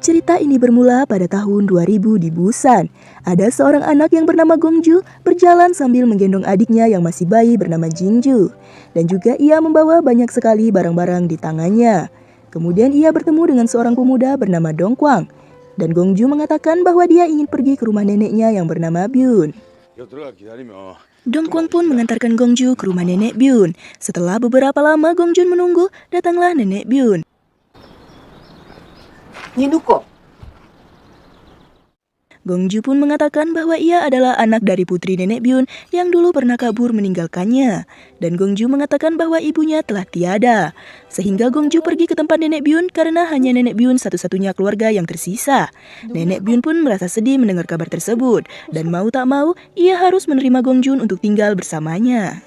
Cerita ini bermula pada tahun 2000 di Busan. Ada seorang anak yang bernama Gongju berjalan sambil menggendong adiknya yang masih bayi bernama Jinju. Dan juga ia membawa banyak sekali barang-barang di tangannya. Kemudian ia bertemu dengan seorang pemuda bernama Dongkwang. Dan Gongju mengatakan bahwa dia ingin pergi ke rumah neneknya yang bernama Byun. Dongkwang pun mengantarkan Gongju ke rumah nenek Byun. Setelah beberapa lama Gongjun menunggu, datanglah nenek Byun. Gongju pun mengatakan bahwa ia adalah anak dari putri nenek Byun yang dulu pernah kabur meninggalkannya. Dan Gongju mengatakan bahwa ibunya telah tiada. Sehingga Gongju pergi ke tempat nenek Byun karena hanya nenek Byun satu-satunya keluarga yang tersisa. Nenek Byun pun merasa sedih mendengar kabar tersebut. Dan mau tak mau, ia harus menerima Gongjun untuk tinggal bersamanya.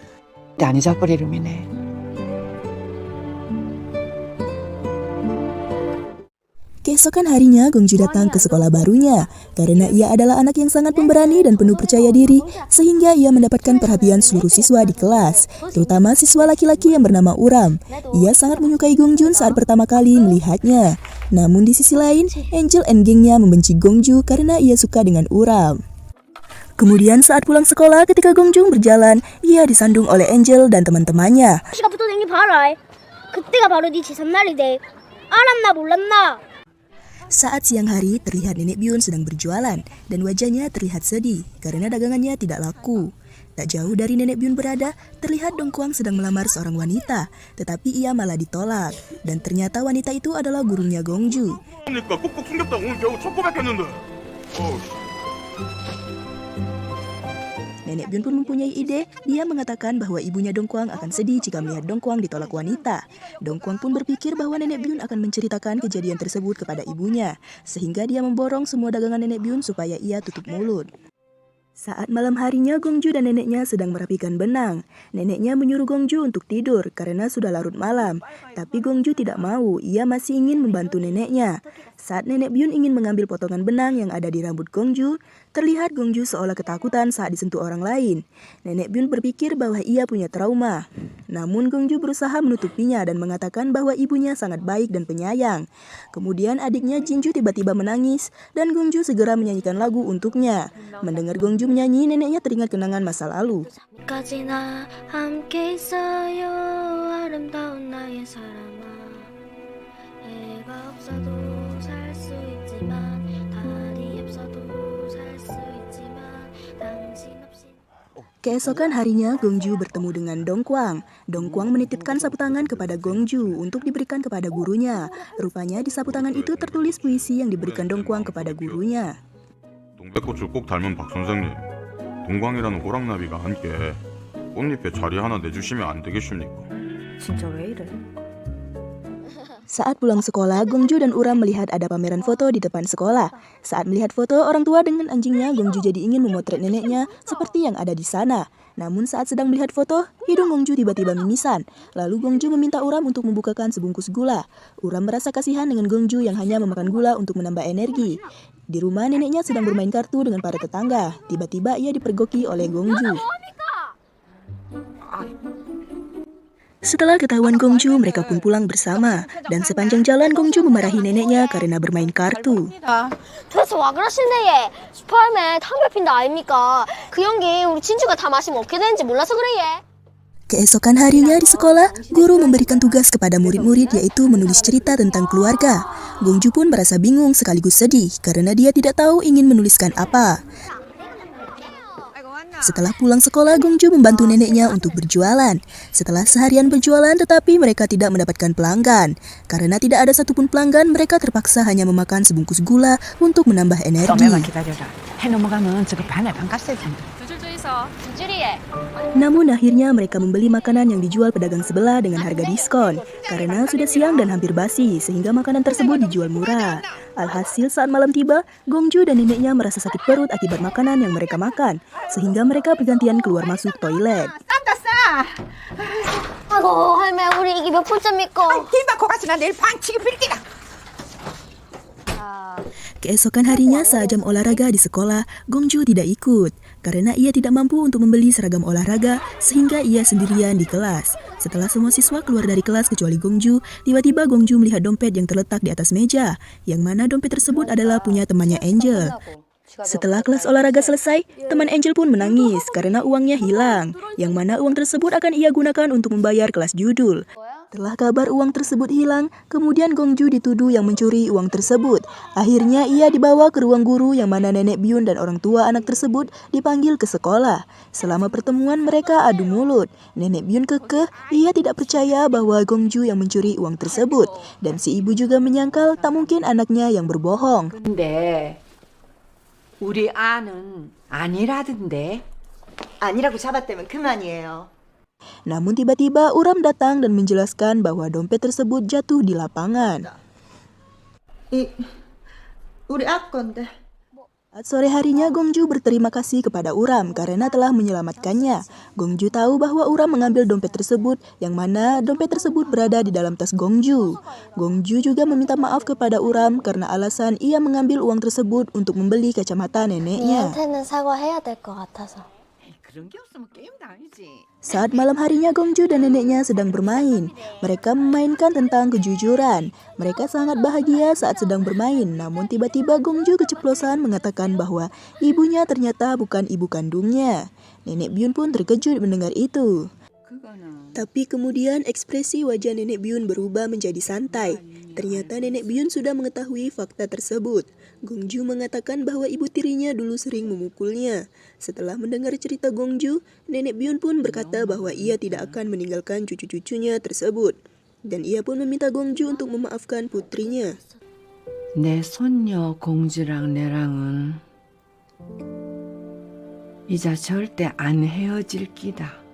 Keesokan harinya, Gongju datang ke sekolah barunya. Karena ia adalah anak yang sangat pemberani dan penuh percaya diri, sehingga ia mendapatkan perhatian seluruh siswa di kelas, terutama siswa laki-laki yang bernama Uram. Ia sangat menyukai Gongjun saat pertama kali melihatnya. Namun di sisi lain, Angel and gengnya membenci Gongju karena ia suka dengan Uram. Kemudian saat pulang sekolah, ketika Gongjun berjalan, ia disandung oleh Angel dan teman-temannya. Saat siang hari, terlihat nenek Byun sedang berjualan dan wajahnya terlihat sedih karena dagangannya tidak laku. Tak jauh dari nenek Byun berada, terlihat Dongkwang sedang melamar seorang wanita, tetapi ia malah ditolak. Dan ternyata wanita itu adalah gurunya Gongju. Nenek Byun pun mempunyai ide. Dia mengatakan bahwa ibunya Dongkwang akan sedih jika melihat Dongkwang ditolak wanita. Dongkwang pun berpikir bahwa nenek Byun akan menceritakan kejadian tersebut kepada ibunya, sehingga dia memborong semua dagangan nenek Byun supaya ia tutup mulut. Saat malam harinya, Gongju dan neneknya sedang merapikan benang. Neneknya menyuruh Gongju untuk tidur karena sudah larut malam. Tapi Gongju tidak mau, ia masih ingin membantu neneknya. Saat nenek Byun ingin mengambil potongan benang yang ada di rambut Gongju, terlihat Gongju seolah ketakutan saat disentuh orang lain. Nenek Byun berpikir bahwa ia punya trauma. Namun Gongju berusaha menutupinya dan mengatakan bahwa ibunya sangat baik dan penyayang. Kemudian adiknya Jinju tiba-tiba menangis dan Gongju segera menyanyikan lagu untuknya. Mendengar Gongju menyanyi, neneknya teringat kenangan masa lalu. Keesokan harinya, Gongju bertemu dengan Dongkwang. Dongkwang menitipkan sapu tangan kepada Gongju untuk diberikan kepada gurunya. Rupanya di sapu tangan itu tertulis puisi yang diberikan Dongkwang kepada gurunya. 동백꽃을 꼭 닮은 박 선생님, 동광이라는 호랑나비가 함께 꽃잎에 자리 하나 내주시면 안 되겠습니까? 진짜 왜 이래? Saat pulang sekolah, Gongju dan Uram melihat ada pameran foto di depan sekolah. Saat melihat foto orang tua dengan anjingnya, Gongju jadi ingin memotret neneknya seperti yang ada di sana. Namun saat sedang melihat foto, hidung Gongju tiba-tiba mimisan. Lalu Gongju meminta Uram untuk membukakan sebungkus gula. Uram merasa kasihan dengan Gongju yang hanya memakan gula untuk menambah energi. Di rumah, neneknya sedang bermain kartu dengan para tetangga. Tiba-tiba ia dipergoki oleh Gongju. Setelah ketahuan Gongju, mereka pun pulang bersama. Dan sepanjang jalan Gongju memarahi neneknya karena bermain kartu. 도대체 와 그러시는데 얘 슈퍼맨 탕배핀다 아닙니까? 그 연기 우리 진주가 다 마시면 어떻게 되는지 몰라서 그래 얘. Keesokan harinya di sekolah, guru memberikan tugas kepada murid-murid yaitu menulis cerita tentang keluarga. Gongju pun merasa bingung sekaligus sedih karena dia tidak tahu ingin menuliskan apa. Setelah pulang sekolah, Gongju membantu neneknya untuk berjualan. Setelah seharian berjualan, tetapi mereka tidak mendapatkan pelanggan. Karena tidak ada satupun pelanggan, mereka terpaksa hanya memakan sebungkus gula untuk menambah energi. Namun akhirnya mereka membeli makanan yang dijual pedagang sebelah dengan harga diskon. Karena sudah siang dan hampir basi, sehingga makanan tersebut dijual murah. Alhasil saat malam tiba, Gongju dan neneknya merasa sakit perut akibat makanan yang mereka makan. Sehingga mereka bergantian keluar masuk toilet. 아이고 할매 우리 이게 몇 번째입니까? Keesokan harinya saat jam olahraga di sekolah, Gongju tidak ikut karena ia tidak mampu untuk membeli seragam olahraga sehingga ia sendirian di kelas. Setelah semua siswa keluar dari kelas kecuali Gongju, tiba-tiba Gongju melihat dompet yang terletak di atas meja, yang mana dompet tersebut adalah punya temannya Angel. Setelah kelas olahraga selesai, teman Angel pun menangis karena uangnya hilang, yang mana uang tersebut akan ia gunakan untuk membayar kelas judul. Setelah kabar uang tersebut hilang, kemudian Gongju dituduh yang mencuri uang tersebut. Akhirnya ia dibawa ke ruang guru yang mana nenek Byun dan orang tua anak tersebut dipanggil ke sekolah. Selama pertemuan mereka adu mulut. Nenek Byun kekeh, ia tidak percaya bahwa Gongju yang mencuri uang tersebut. Dan si ibu juga menyangkal tak mungkin anaknya yang berbohong. 근데 우리 아는 아니라던데. 아니라고 잡았다면 그만이에요. Namun tiba-tiba Uram datang dan menjelaskan bahwa dompet tersebut jatuh di lapangan. 우리 아건데. Saat sore harinya Gongju berterima kasih kepada Uram karena telah menyelamatkannya. Gongju tahu bahwa Uram mengambil dompet tersebut, yang mana dompet tersebut berada di dalam tas Gongju. Gongju juga meminta maaf kepada Uram karena alasan ia mengambil uang tersebut untuk membeli kacamata neneknya. 니한테는 사과해야 될 것 같아서. 그런 게 없으면 게임도 아니지. Saat malam harinya Gongju dan neneknya sedang bermain. Mereka memainkan tentang kejujuran. Mereka sangat bahagia saat sedang bermain. Namun tiba-tiba Gongju keceplosan mengatakan bahwa ibunya ternyata bukan ibu kandungnya. Nenek Byun pun terkejut mendengar itu. 그거는 Tapi kemudian ekspresi wajah nenek Byun berubah menjadi santai. Ternyata nenek Byun sudah mengetahui fakta tersebut. Gongju mengatakan bahwa ibu tirinya dulu sering memukulnya. Setelah mendengar cerita Gongju, nenek Byun pun berkata bahwa ia tidak akan meninggalkan cucu-cucunya tersebut. Dan ia pun meminta Gongju untuk memaafkan putrinya. 내 손녀 공주랑 내랑은 이제 절대 안 헤어질 끼다.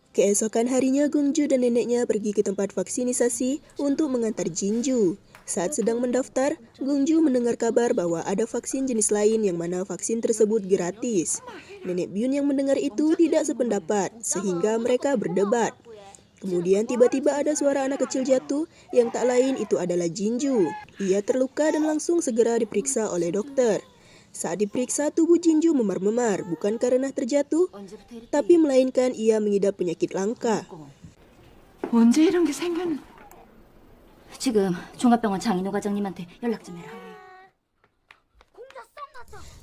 Keesokan harinya Gongju dan neneknya pergi ke tempat vaksinisasi untuk mengantar Jinju. Saat sedang mendaftar, Gongju mendengar kabar bahwa ada vaksin jenis lain yang mana vaksin tersebut gratis. Nenek Byun yang mendengar itu tidak sependapat, sehingga mereka berdebat. Kemudian tiba-tiba ada suara anak kecil jatuh yang tak lain itu adalah Jinju. Ia terluka dan langsung segera diperiksa oleh dokter. Saat diperiksa, tubuh Jinju memar-memar, bukan karena terjatuh, tapi melainkan ia mengidap penyakit langka. 언제 이런 게 생겼나? 지금 종합병원 장인호 과장님한테 연락 좀 해라.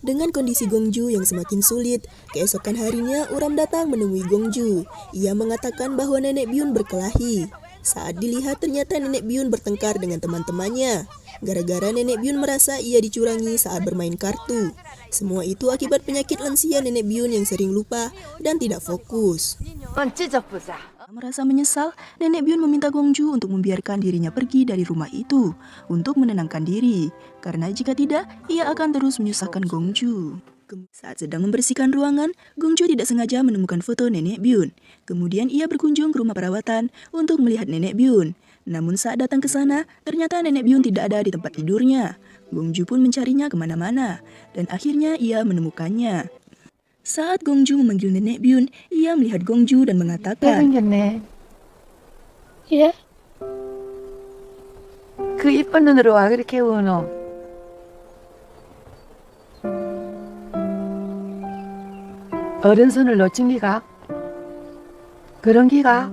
Dengan kondisi Gongju yang semakin sulit, keesokan harinya Uram datang menemui Gongju. Ia mengatakan bahwa nenek Byun berkelahi. Saat dilihat ternyata nenek Byun bertengkar dengan teman-temannya. Gara-gara nenek Byun merasa ia dicurangi saat bermain kartu. Semua itu akibat penyakit lansia nenek Byun yang sering lupa dan tidak fokus. 찢어보자. Merasa menyesal, nenek Byun meminta Gongju untuk membiarkan dirinya pergi dari rumah itu untuk menenangkan diri. Karena jika tidak, ia akan terus menyusahkan Gongju. Saat sedang membersihkan ruangan, Gongju tidak sengaja menemukan foto nenek Byun. Kemudian ia berkunjung ke rumah perawatan untuk melihat nenek Byun. Namun saat datang ke sana, ternyata nenek Byun tidak ada di tempat tidurnya. Gongju pun mencarinya kemana-mana, dan akhirnya ia menemukannya. Saat Gongju memanggil nenek Byun, ia melihat Gongju dan mengatakan, 생겼네. 예? 그 이쁜 눈으로 와 그렇게 우노. 어른 손을 놓친 기가? 그런 기가?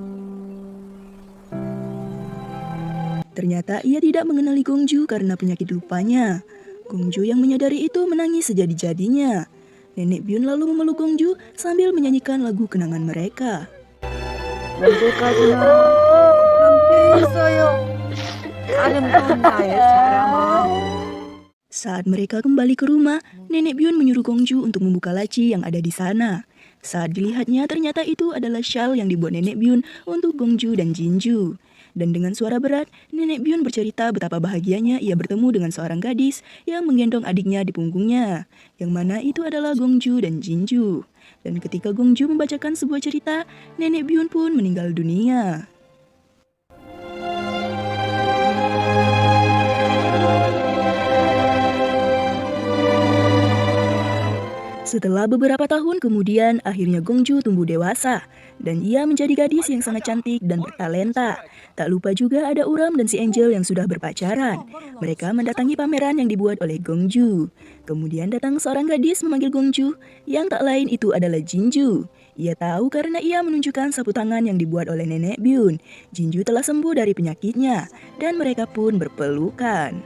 ternyata ia tidak mengenali Gongju karena penyakit lupanya. Gongju yang menyadari itu menangis sejadi-jadinya. Nenek Byun lalu memeluk Gongju sambil menyanyikan lagu kenangan mereka. 언제까지나 함께 있어요. 아름다운 나의 사랑아. Saat mereka kembali ke rumah, Nenek Byun menyuruh Gongju untuk membuka laci yang ada di sana. Saat dilihatnya, ternyata itu adalah shawl yang dibuat Nenek Byun untuk Gongju dan Jinju. Dan dengan suara berat, Nenek Byun bercerita betapa bahagianya ia bertemu dengan seorang gadis yang menggendong adiknya di punggungnya, yang mana itu adalah Gongju dan Jinju. Dan ketika Gongju membacakan sebuah cerita, Nenek Byun pun meninggal dunia. Setelah beberapa tahun kemudian, akhirnya Gongju tumbuh dewasa dan ia menjadi gadis yang sangat cantik dan bertalenta. Tak lupa juga ada Uram dan si Angel yang sudah berpacaran. Mereka mendatangi pameran yang dibuat oleh Gongju. Kemudian datang seorang gadis memanggil Gongju, yang tak lain itu adalah Jinju. Ia tahu karena ia menunjukkan sapu tangan yang dibuat oleh Nenek Byun. Jinju telah sembuh dari penyakitnya dan mereka pun berpelukan.